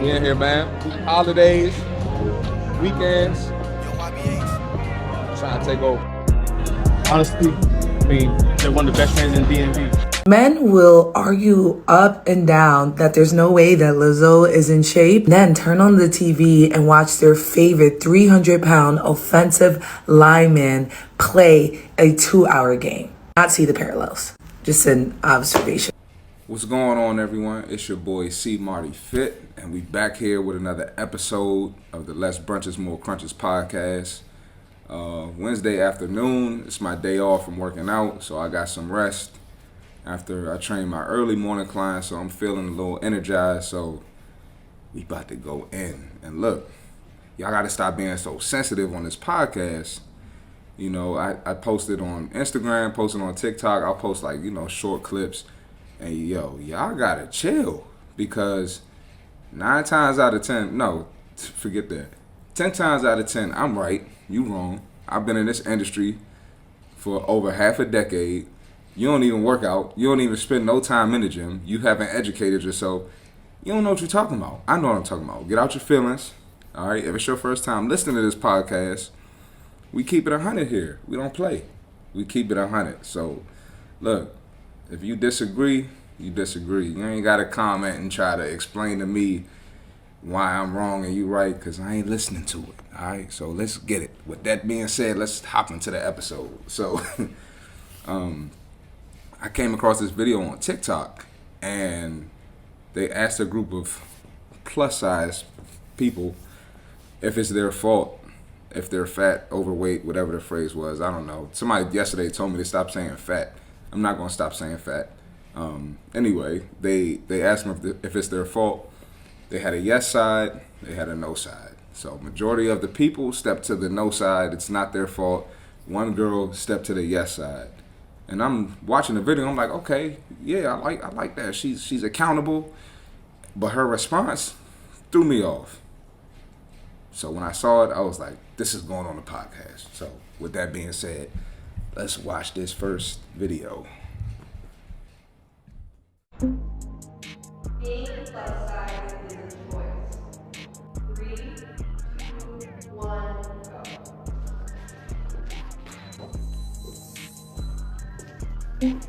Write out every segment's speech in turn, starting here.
We in here, man. Holidays, weekends, trying to take over. Honestly, they're one of the best fans in DMV. Men will argue up and down that there's no way that Lizzo is in shape, then turn on the TV and watch their favorite 300-pound offensive lineman play a 2-hour game. Not see the parallels. Just an observation. What's going on, everyone? It's your boy C. Marty Fit, and we back here with another episode of the Less Brunches, More Crunches podcast. Wednesday afternoon, it's my day off from working out, so I got some rest after I trained my early morning clients, so I'm feeling a little energized, so we about to go in. And look, y'all got to stop being so sensitive on this podcast. You know, I posted on Instagram, posted on TikTok, I'll post short clips. And y'all gotta chill, because 9 times out of 10, no, forget that. 10 times out of 10, I'm right, you wrong. I've been in this industry for over half a decade. You don't even work out. You don't even spend no time in the gym. You haven't educated yourself. You don't know what you're talking about. I know what I'm talking about. Get out your feelings. All right. If it's your first time listening to this podcast, we keep it 100 here. We don't play. We keep it 100. So, look. If you disagree, you disagree. You ain't got to comment and try to explain to me why I'm wrong and you right, because I ain't listening to it. All right, so let's get it. With that being said, let's hop into the episode. So I came across this video on TikTok, and they asked a group of plus-size people if it's their fault, if they're fat, overweight, whatever the phrase was. I don't know. Somebody yesterday told me to stop saying fat. I'm not going to stop saying fat. Anyway, they asked them if it's their fault. They had a yes side. They had a no side. So majority of the people stepped to the no side. It's not their fault. One girl stepped to the yes side. And I'm watching the video. I'm like, okay, yeah, I like that. She's accountable. But her response threw me off. So when I saw it, I was like, this is going on the podcast. So with that being said, let's watch this first video. Being plus size is a choice. 3, 2, 1, go.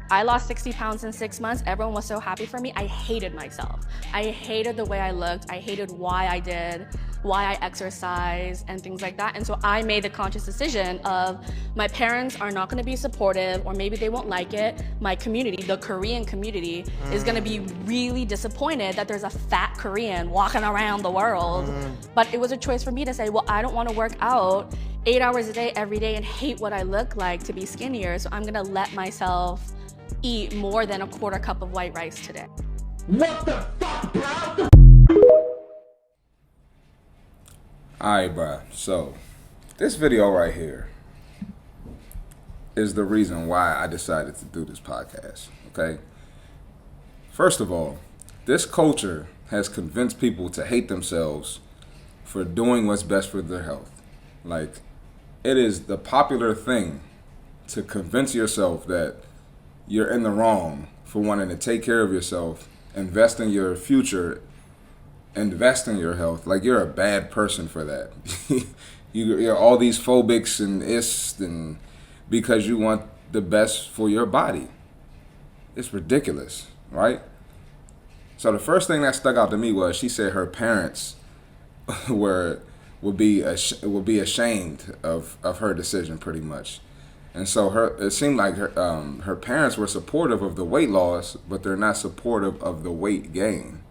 I lost 60 pounds in 6 months. Everyone was so happy for me. I hated myself. I hated the way I looked. I hated why I exercised and things like that. And so I made the conscious decision of my parents are not gonna be supportive, or maybe they won't like it. My community, the Korean community, is gonna be really disappointed that there's a fat Korean walking around the world. But it was a choice for me to say, well, I don't wanna work out 8 hours a day every day and hate what I look like to be skinnier. So I'm gonna let myself eat more than a quarter cup of white rice today. What the fuck, bro? Alright, bruh. So, this video right here is the reason why I decided to do this podcast, okay? First of all, this culture has convinced people to hate themselves for doing what's best for their health. Like, it is the popular thing to convince yourself that you're in the wrong for wanting to take care of yourself, invest in your future, invest in your health. Like, you're a bad person for that. You're all these phobics and ists, and because you want the best for your body. It's ridiculous, right? So the first thing that stuck out to me was she said her parents would be ashamed of her decision, pretty much. And so it seemed like her parents were supportive of the weight loss, but they're not supportive of the weight gain.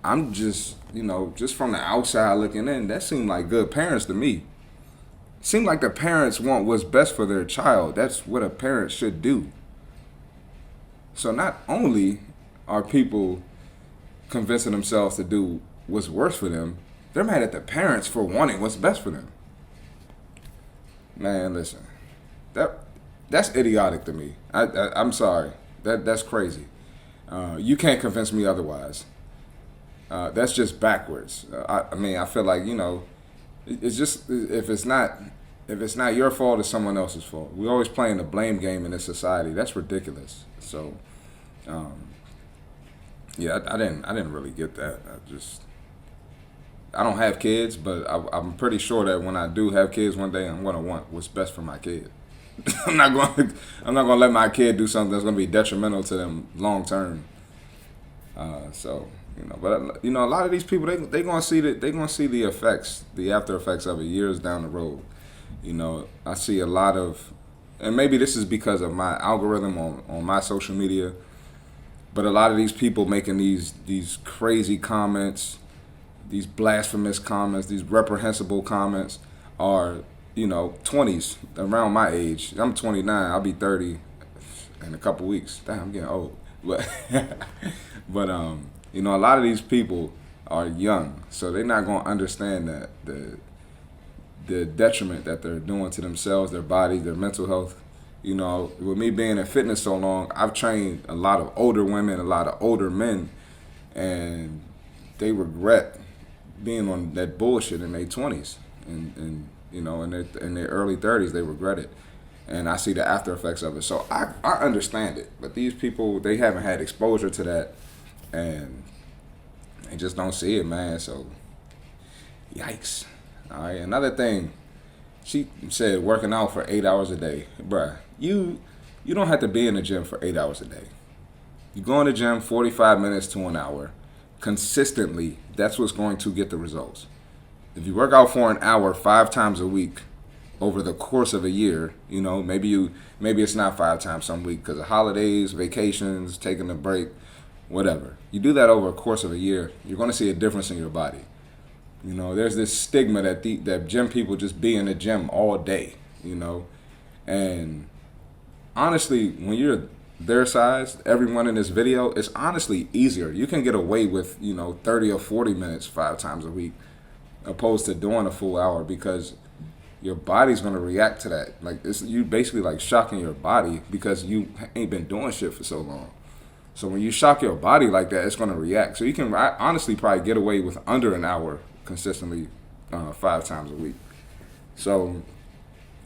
I'm just from the outside looking in, that seemed like good parents to me. It seemed like the parents want what's best for their child. That's what a parent should do. So not only are people convincing themselves to do what's worse for them, they're mad at the parents for wanting what's best for them. Man, listen. That's idiotic to me. I'm sorry. That's crazy. You can't convince me otherwise. That's just backwards. I feel like it's just if it's not your fault, it's someone else's fault. We're always playing the blame game in this society. That's ridiculous. So, Yeah, I didn't really get that. I don't have kids, but I'm pretty sure that when I do have kids one day, I'm gonna want what's best for my kid. I'm not gonna let my kid do something that's gonna be detrimental to them long term. So but a lot of these people they gonna see the effects, the after effects of it years down the road. I see a lot of, and maybe this is because of my algorithm on my social media, but a lot of these people making these crazy comments, these blasphemous comments, these reprehensible comments are 20s around my age. I'm 29. I'll be 30 in a couple weeks. Damn, I'm getting old. But a lot of these people are young, so they're not gonna understand that the detriment that they're doing to themselves, their bodies, their mental health. With me being in fitness so long, I've trained a lot of older women, a lot of older men, and they regret being on that bullshit in their 20s, and in their early 30s, they regret it. And I see the after effects of it. So I understand it. But these people, they haven't had exposure to that, and they just don't see it, man. So, yikes. All right, another thing, she said working out for 8 hours a day. Bruh, you don't have to be in the gym for 8 hours a day. You go in the gym 45 minutes to an hour. Consistently, that's what's going to get the results. If you work out for an hour 5 times a week over the course of a year, maybe it's not 5 times some week because of holidays, vacations, taking a break, whatever. You do that over a course of a year, you're going to see a difference in your body. There's this stigma that gym people just be in the gym all day, and honestly, when you're their size, everyone in this video, it's honestly easier. You can get away with 30 or 40 minutes 5 times a week, opposed to doing a full hour, because your body's gonna react to that. Like you basically like shocking your body because you ain't been doing shit for so long. So when you shock your body like that, it's gonna react. So you can honestly probably get away with under an hour consistently 5 times a week. So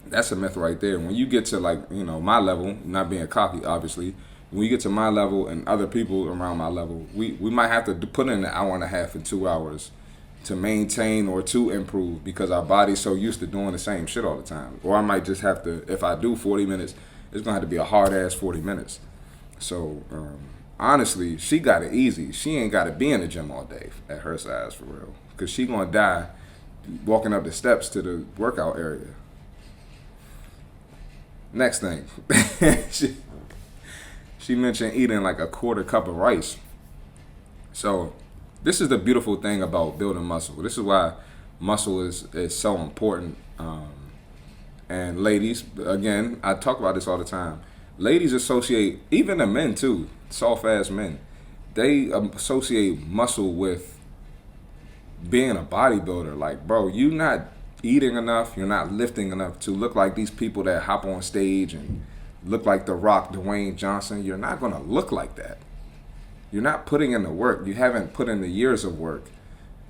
that's a myth right there. When you get to my level, not being cocky, obviously, when you get to my level and other people around my level, we might have to put in an hour and a half and 2 hours to maintain or to improve because our body's so used to doing the same shit all the time. Or I might just have to, if I do 40 minutes, it's gonna have to be a hard ass 40 minutes. So honestly, she got it easy. She ain't gotta be in the gym all day at her size for real, because she gonna die walking up the steps to the workout area. Next thing, she mentioned eating like a quarter cup of rice. So this is the beautiful thing about building muscle. This is why muscle is so important. And ladies, again, I talk about this all the time. Ladies associate, even the men too, soft ass men, they associate muscle with being a bodybuilder. Like, bro, you not eating enough, you're not lifting enough to look like these people that hop on stage and look like The Rock, Dwayne Johnson. You're not gonna look like that. You're not putting in the work. You haven't put in the years of work,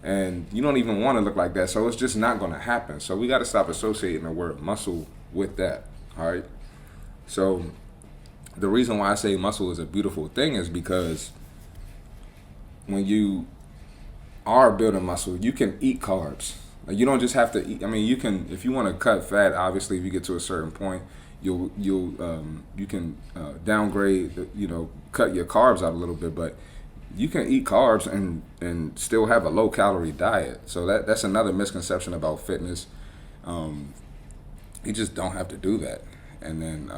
and you don't even want to look like that. So it's just not gonna happen. So we got to stop associating the word muscle with that. All right. So the reason why I say muscle is a beautiful thing is because when you are building muscle, you can eat carbs. Like, you don't just have to eat. I mean, you can, if you want to cut fat. Obviously, if you get to a certain point, you can downgrade. Cut your carbs out a little bit, but you can eat carbs and still have a low calorie diet. So that's another misconception about fitness. You just don't have to do that. And then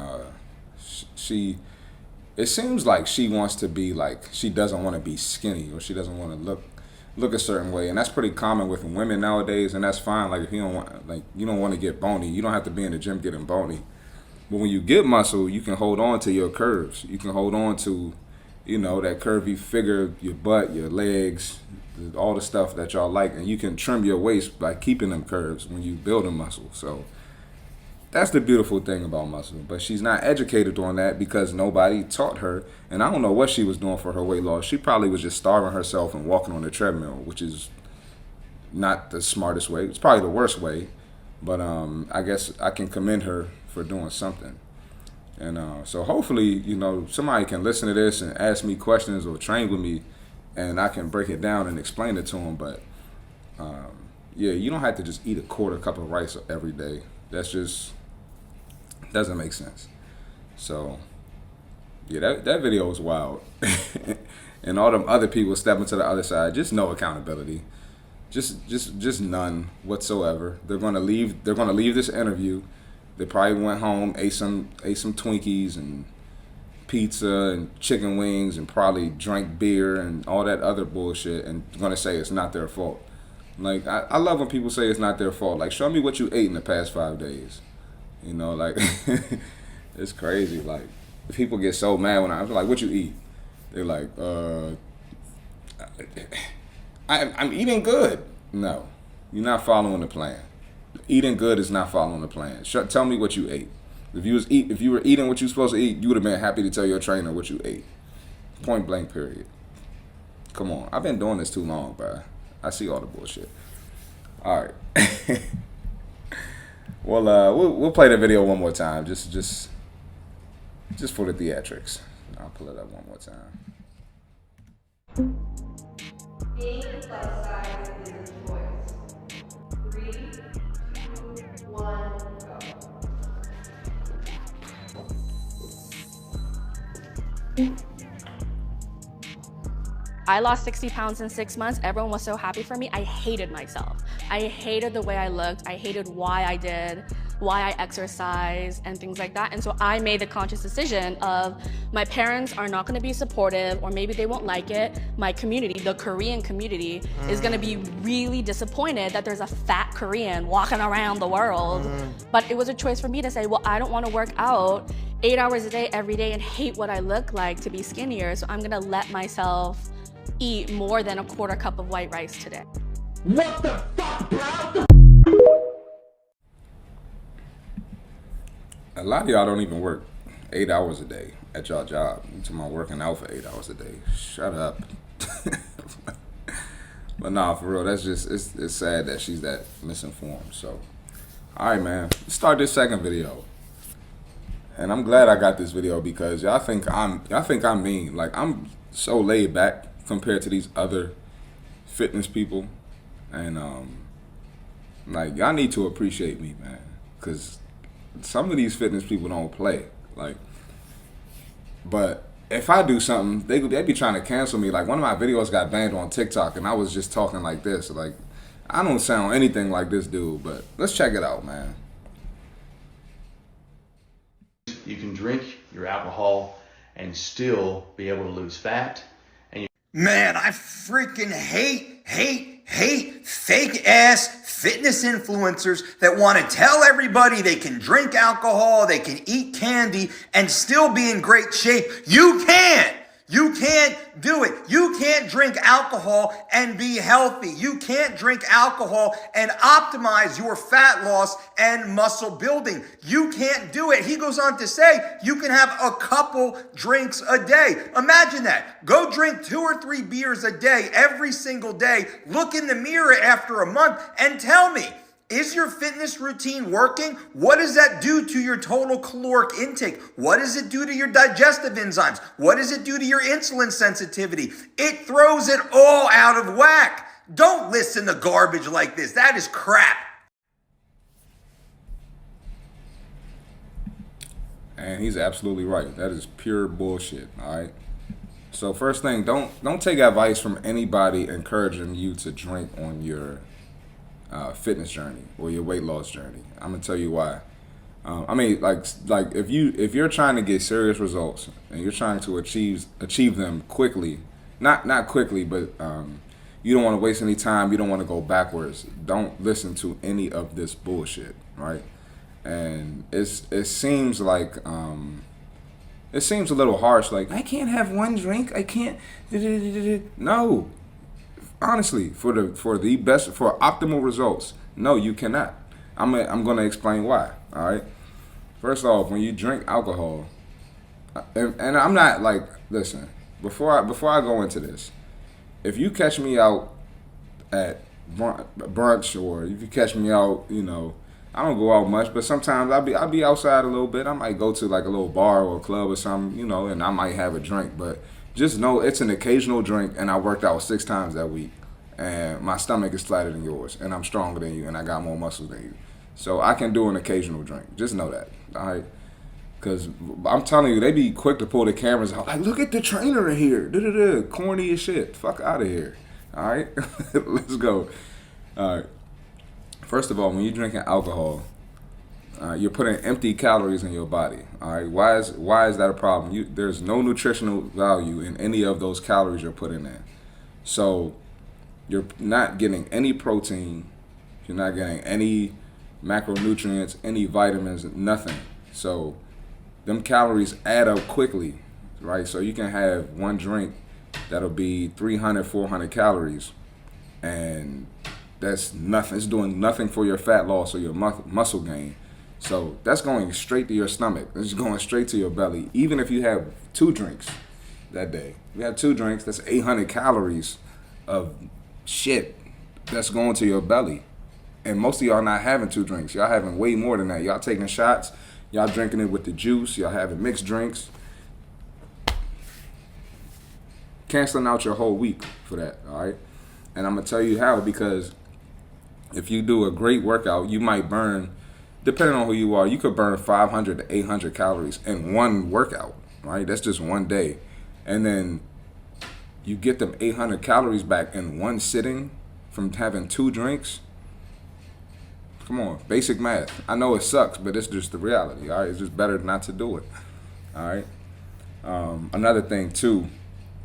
it seems like she wants to be like, she doesn't want to be skinny, or she doesn't want to look a certain way, and that's pretty common with women nowadays, and that's fine. Like, if you don't want to get bony, you don't have to be in the gym getting bony. But when you get muscle, you can hold on to your curves. You can hold on to, that curvy figure, your butt, your legs, all the stuff that y'all like, and you can trim your waist by keeping them curves when you build a muscle. So that's the beautiful thing about muscle. But she's not educated on that because nobody taught her. And I don't know what she was doing for her weight loss. She probably was just starving herself and walking on the treadmill, which is not the smartest way. It's probably the worst way. But I guess I can commend her for doing something. And so hopefully, somebody can listen to this and ask me questions or train with me and I can break it down and explain it to them. But yeah, you don't have to just eat a quarter cup of rice every day. That's just doesn't make sense. So yeah, that video was wild. And all them other people stepping to the other side, just no accountability. Just none whatsoever. They're gonna leave this interview. They probably went home, ate some Twinkies and pizza and chicken wings and probably drank beer and all that other bullshit and gonna say it's not their fault. Like I love when people say it's not their fault. Like, show me what you ate in the past 5 days. You know, like it's crazy. Like people get so mad when I'm like, what you eat? They're like, I'm eating good. No, you're not following the plan. Eating good is not following the plan. Tell me what you ate. If you were eating what you were supposed to eat, you would have been happy to tell your trainer what you ate. Point blank, period. Come on, I've been doing this too long, bro. I see all the bullshit. All right. Well, we'll play the video one more time, just for the theatrics. I'll pull it up one more time. Being a plus size is a choice. 3, 2, 1, go. I lost 60 pounds in 6 months. Everyone was so happy for me. I hated myself. I hated the way I looked. I hated why I did, why I exercised, and things like that. And so I made the conscious decision of my parents are not gonna be supportive, or maybe they won't like it. My community, the Korean community, is gonna be really disappointed that there's a fat Korean walking around the world. But it was a choice for me to say, well, I don't wanna work out 8 hours a day every day and hate what I look like to be skinnier. So I'm gonna let myself eat more than a quarter cup of white rice today. What the fuck, bro? A lot of y'all don't even work 8 hours a day at y'all job. I'm talking about working out for 8 hours a day. Shut up. But nah, for real, that's just it's sad that she's that misinformed. So, all right, man, let's start this second video. And I'm glad I got this video because y'all think I'm mean. Like, I'm so laid back compared to these other fitness people, and like, y'all need to appreciate me, man, because some of these fitness people don't play. Like, but if I do something, they be trying to cancel me. Like, one of my videos got banned on TikTok, and I was just talking like this. Like, I don't sound anything like this dude, but let's check it out, man. You can drink your alcohol and still be able to lose fat. Man, I freaking hate fake ass fitness influencers that want to tell everybody they can drink alcohol, they can eat candy, and still be in great shape. You can't. You can't do it. You can't drink alcohol and be healthy. You can't drink alcohol and optimize your fat loss and muscle building. You can't do it. He goes on to say you can have a couple drinks a day. Imagine that. Go drink 2 or 3 beers a day every single day. Look in the mirror after a month and tell me, is your fitness routine working? What does that do to your total caloric intake? What does it do to your digestive enzymes? What does it do to your insulin sensitivity? It throws it all out of whack. Don't listen to garbage like this. That is crap. And he's absolutely right. That is pure bullshit, all right? So first thing, don't take advice from anybody encouraging you to drink on your fitness journey or your weight loss journey. I'm gonna tell you why. I mean, like if you're trying to get serious results and you're trying to achieve them quickly, not quickly, but you don't want to waste any time. You don't want to go backwards. Don't listen to any of this bullshit, right? And it seems like it seems a little harsh. Like, I can't have one drink. I can't. No. Honestly, for optimal results, no, you cannot. I'm gonna explain why. All right. First off, when you drink alcohol, and I'm not like, listen, before I go into this, if you catch me out at brunch, or if you catch me out, you know, I don't go out much, but sometimes I'll be outside a little bit. I might go to like a little bar or a club or something, you know, and I might have a drink. But just know it's an occasional drink, and I worked out 6 times that week, and my stomach is flatter than yours, and I'm stronger than you, and I got more muscles than you. So I can do an occasional drink. Just know that, all right? Because I'm telling you, they be quick to pull the cameras out. Like, look at the trainer in here. Da-da-da. Corny as shit. Fuck out of here. All right? Let's go. All right. First of all, when you're drinking alcohol, you're putting empty calories in your body. All right? Why is that a problem? There's no nutritional value in any of those calories you're putting in. So you're not getting any protein. You're not getting any macronutrients, any vitamins, nothing. So them calories add up quickly, right? So you can have one drink that'll be 300, 400 calories, and that's nothing. It's doing nothing for your fat loss or your muscle gain. So that's going straight to your stomach. It's going straight to your belly. Even if you have 2 drinks that day, if you have 2 drinks, that's 800 calories of shit that's going to your belly. And most of y'all not having 2 drinks. Y'all having way more than that. Y'all taking shots. Y'all drinking it with the juice. Y'all having mixed drinks. Canceling out your whole week for that, all right? And I'm going to tell you how, because if you do a great workout, you might burn, depending on who you are, you could burn 500 to 800 calories in one workout, right? That's just one day. And then you get them 800 calories back in one sitting from having 2 drinks. Come on, basic math. I know it sucks, but it's just the reality, all right? It's just better not to do it, all right? Another thing, too,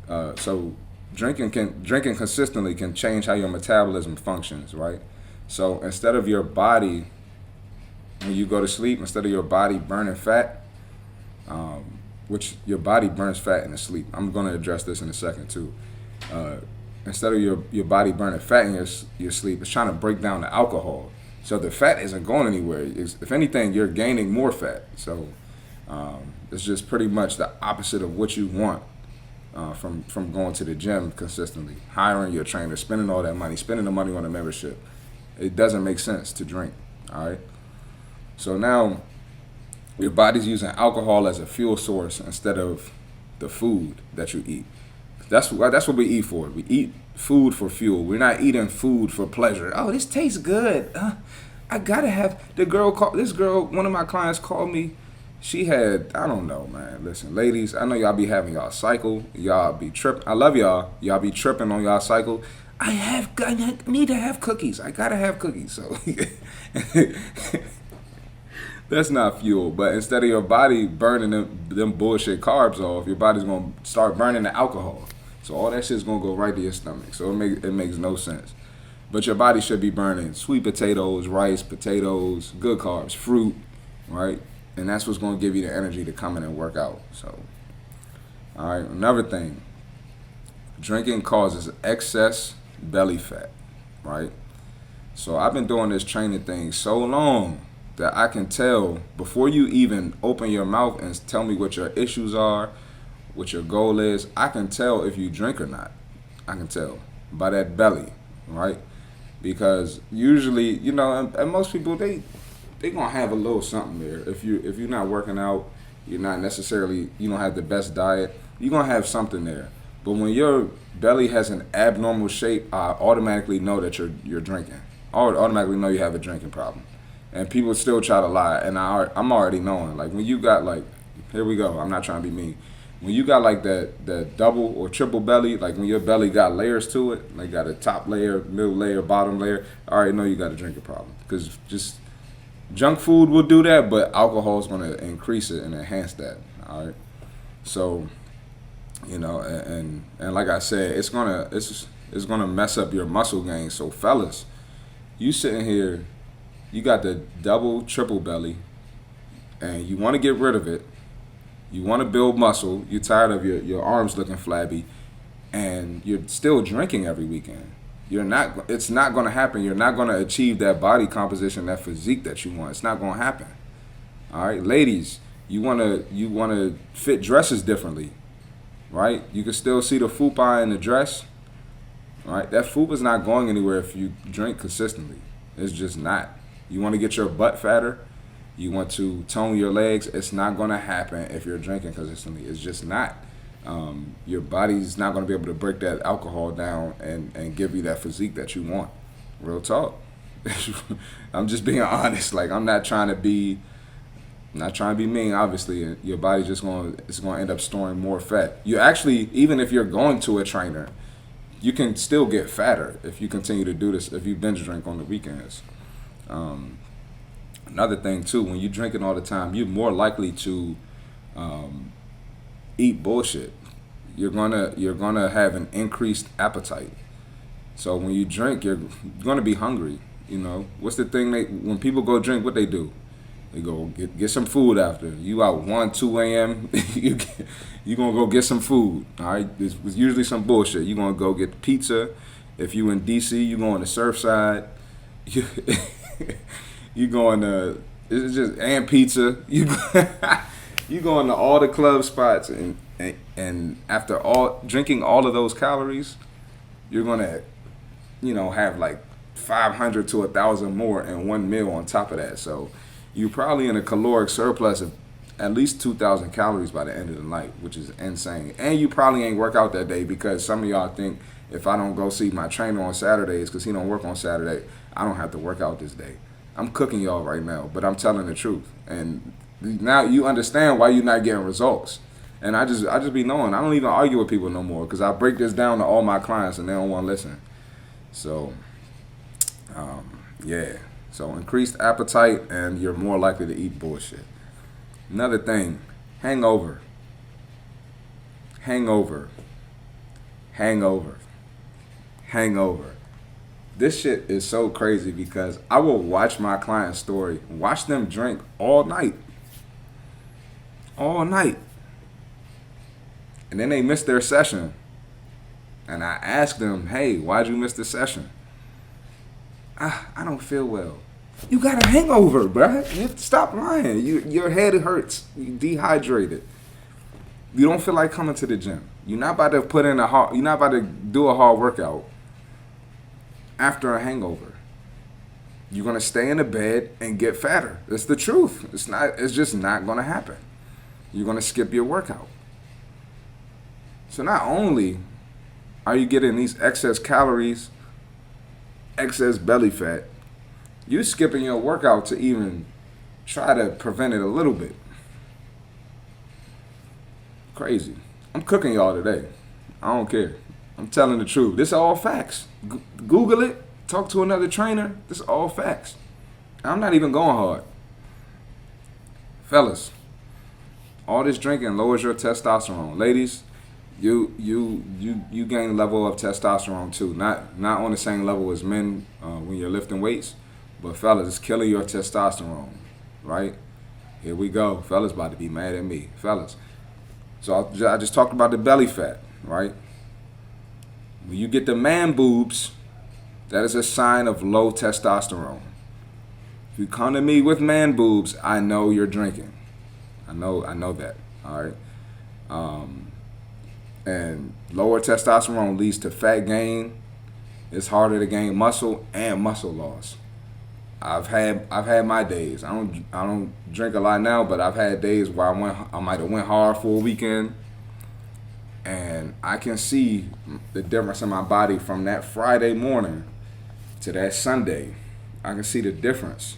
so drinking consistently can change how your metabolism functions, right? So instead of your body, when you go to sleep, instead of your body burning fat, which your body burns fat in the sleep. I'm going to address this in a second, too. Instead of your body burning fat in your sleep, it's trying to break down the alcohol. So the fat isn't going anywhere. If anything, you're gaining more fat. So it's just pretty much the opposite of what you want from going to the gym consistently, hiring your trainer, spending all that money, spending the money on a membership. It doesn't make sense to drink, all right? So now your body's using alcohol as a fuel source instead of the food that you eat. That's what we eat for. We eat food for fuel. We're not eating food for pleasure. Oh, this tastes good. I gotta have this girl, one of my clients called me. She had, I don't know, man. Listen, ladies, I know y'all be having y'all cycle. Y'all be tripping. I love y'all. Y'all be tripping on y'all cycle. I need to have cookies. I gotta have cookies. So that's not fuel. But instead of your body burning them bullshit carbs off, your body's gonna start burning the alcohol. So all that shit's gonna go right to your stomach. So it makes no sense. But your body should be burning sweet potatoes, rice, potatoes, good carbs, fruit, right? And that's what's gonna give you the energy to come in and work out. So, all right, another thing. Drinking causes excess belly fat, right? So I've been doing this training thing so long that I can tell before you even open your mouth and tell me what your issues are, what your goal is, I can tell if you drink or not. I can tell by that belly, right? Because usually, you know, and most people, they gonna have a little something there. If you're not working out, you're not necessarily, you don't have the best diet, you're gonna have something there. But when your belly has an abnormal shape, I automatically know that you're drinking. I automatically know you have a drinking problem. And people still try to lie, and I'm already knowing. Like when you got like, here we go, I'm not trying to be mean. When you got like that double or triple belly, like when your belly got layers to it, like got a top layer, middle layer, bottom layer, I already know you got a drinking problem. Because just junk food will do that, but alcohol is going to increase it and enhance that, all right? So, you know, and like I said, it's gonna mess up your muscle gain. So fellas, you sitting here, you got the double, triple belly, and you want to get rid of it. You want to build muscle. You're tired of your arms looking flabby, and you're still drinking every weekend. It's not going to happen. You're not going to achieve that body composition, that physique that you want. It's not going to happen. All right, ladies, you want to fit dresses differently, right? You can still see the fupa in the dress, right? That fupa is not going anywhere if you drink consistently. It's just not. You want to get your butt fatter. You want to tone your legs. It's not going to happen if you're drinking consistently. It's just not. Your body's not going to be able to break that alcohol down and give you that physique that you want. Real talk. I'm just being honest. Like, I'm not trying to be mean. Obviously, your body's just going to end up storing more fat. You actually, even if you're going to a trainer, you can still get fatter if you continue to do this, if you binge drink on the weekends. Another thing too, when you're drinking all the time, you're more likely to eat bullshit. You're gonna have an increased appetite. So when you drink, you're gonna be hungry. You know, what's the thing when people go drink, what they do? They go get some food after. You out 1, 2 a.m. you gonna go get some food. All right, it's usually some bullshit. You gonna go get pizza. If you in DC, you going to Surfside. You going to it's just and pizza. You going to all the club spots and after all drinking all of those calories, you're gonna have like 500 to 1,000 more in one meal on top of that. So you're probably in a caloric surplus of at least 2,000 calories by the end of the night, which is insane. And you probably ain't work out that day because some of y'all think if I don't go see my trainer on Saturdays because he don't work on Saturday, I don't have to work out this day. I'm cooking y'all right now, but I'm telling the truth. And now you understand why you're not getting results. And I just be knowing. I don't even argue with people no more because I break this down to all my clients and they don't want to listen. So, yeah. So increased appetite and you're more likely to eat bullshit. Another thing, hangover. This shit is so crazy because I will watch my client's story, watch them drink all night. And then they miss their session. And I ask them, hey, why'd you miss the session? I don't feel well. You got a hangover, bruh. Stop lying. Your head hurts. You dehydrated. You don't feel like coming to the gym. You're not about to you're not about to do a hard workout after a hangover. You're gonna stay in the bed and get fatter. It's the truth. It's just not gonna happen. You're gonna skip your workout. So not only are you getting these excess calories, excess belly fat, you're skipping your workout to even try to prevent it a little bit. Crazy. I'm cooking y'all today. I don't care. I'm telling the truth. This is all facts. Google it. Talk to another trainer. This is all facts. I'm not even going hard. Fellas, all this drinking lowers your testosterone. Ladies, you gain a level of testosterone too. Not on the same level as men when you're lifting weights, but fellas, it's killing your testosterone, right? Here we go. Fellas about to be mad at me. Fellas. So I just talked about the belly fat, right? When you get the man boobs, that is a sign of low testosterone. If you come to me with man boobs, I know you're drinking. I know that, all right? And lower testosterone leads to fat gain. It's harder to gain muscle and muscle loss. I've had my days. I don't drink a lot now, but I've had days where I might have went hard for a weekend, and I can see the difference in my body from that Friday morning to that Sunday. I can see the difference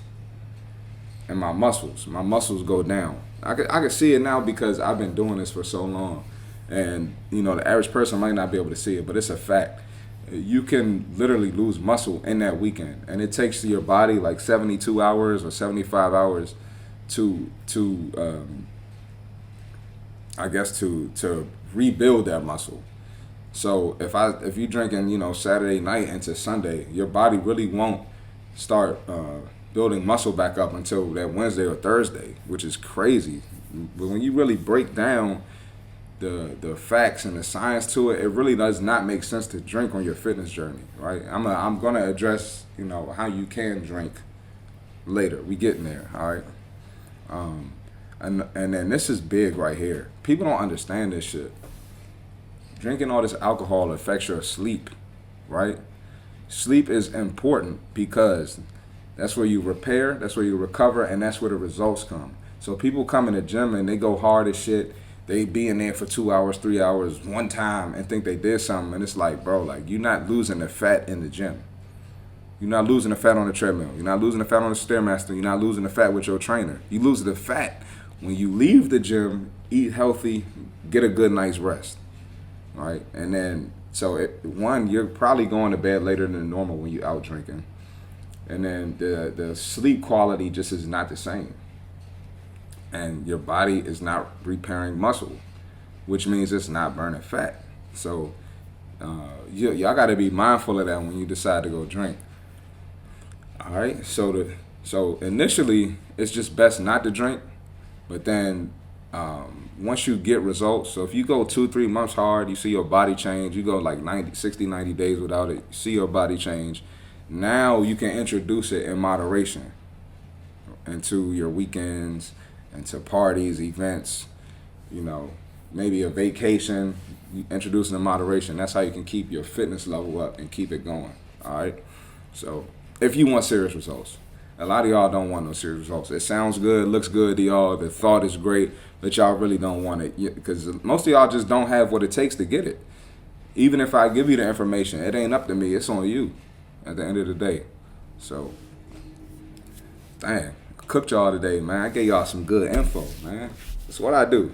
in my muscles. My muscles go down. I can see it now because I've been doing this for so long, and the average person might not be able to see it, but it's a fact. You can literally lose muscle in that weekend, and it takes your body like 72 hours or 75 hours to rebuild that muscle. So if you're drinking Saturday night into Sunday, your body really won't start building muscle back up until that Wednesday or Thursday, which is crazy. But when you really break down the facts and the science to it, it really does not make sense to drink on your fitness journey, right? I'm gonna address how you can drink later. We getting there, all right? And then this is big right here. People don't understand this shit. Drinking all this alcohol affects your sleep, right? Sleep is important because that's where you repair, that's where you recover, and that's where the results come. So people come in the gym and they go hard as shit. they be in there for 2 hours, 3 hours, one time and think they did something. And it's like, bro, like you're not losing the fat in the gym. You're not losing the fat on the treadmill. You're not losing the fat on the Stairmaster. You're not losing the fat with your trainer. You lose the fat when you leave the gym, eat healthy, get a good night's rest. All right? And then, one, you're probably going to bed later than normal when you're out drinking. And then the sleep quality just is not the same. And your body is not repairing muscle, which means it's not burning fat. So y'all got to be mindful of that when you decide to go drink. All right, so initially it's just best not to drink, but then once you get results, so if you go 2-3 months hard, you see your body change, you go like 90 days without it, you see your body change, now you can introduce it in moderation into your weekends, into parties, events, maybe a vacation, you introduce it in moderation. That's how you can keep your fitness level up and keep it going, all right? So if you want serious results. A lot of y'all don't want no serious results. It sounds good, looks good to y'all, the thought is great, but y'all really don't want it because most of y'all just don't have what it takes to get it. Even if I give you the information, it ain't up to me, it's on you at the end of the day. So, damn, cooked y'all today, man. I gave y'all some good info, man. That's what I do.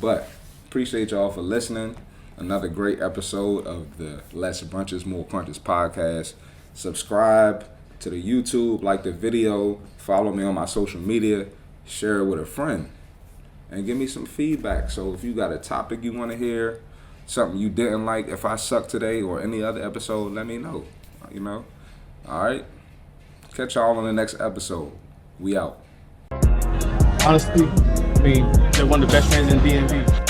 But appreciate y'all for listening. Another great episode of the Less Brunches, More Crunches podcast. Subscribe to the YouTube, like the video, follow me on my social media, share it with a friend, and give me some feedback. So if you got a topic you want to hear, something you didn't like, if I suck today or any other episode, let me know. All right? Catch y'all on the next episode. We out. Honestly, they're one of the best fans in DMV.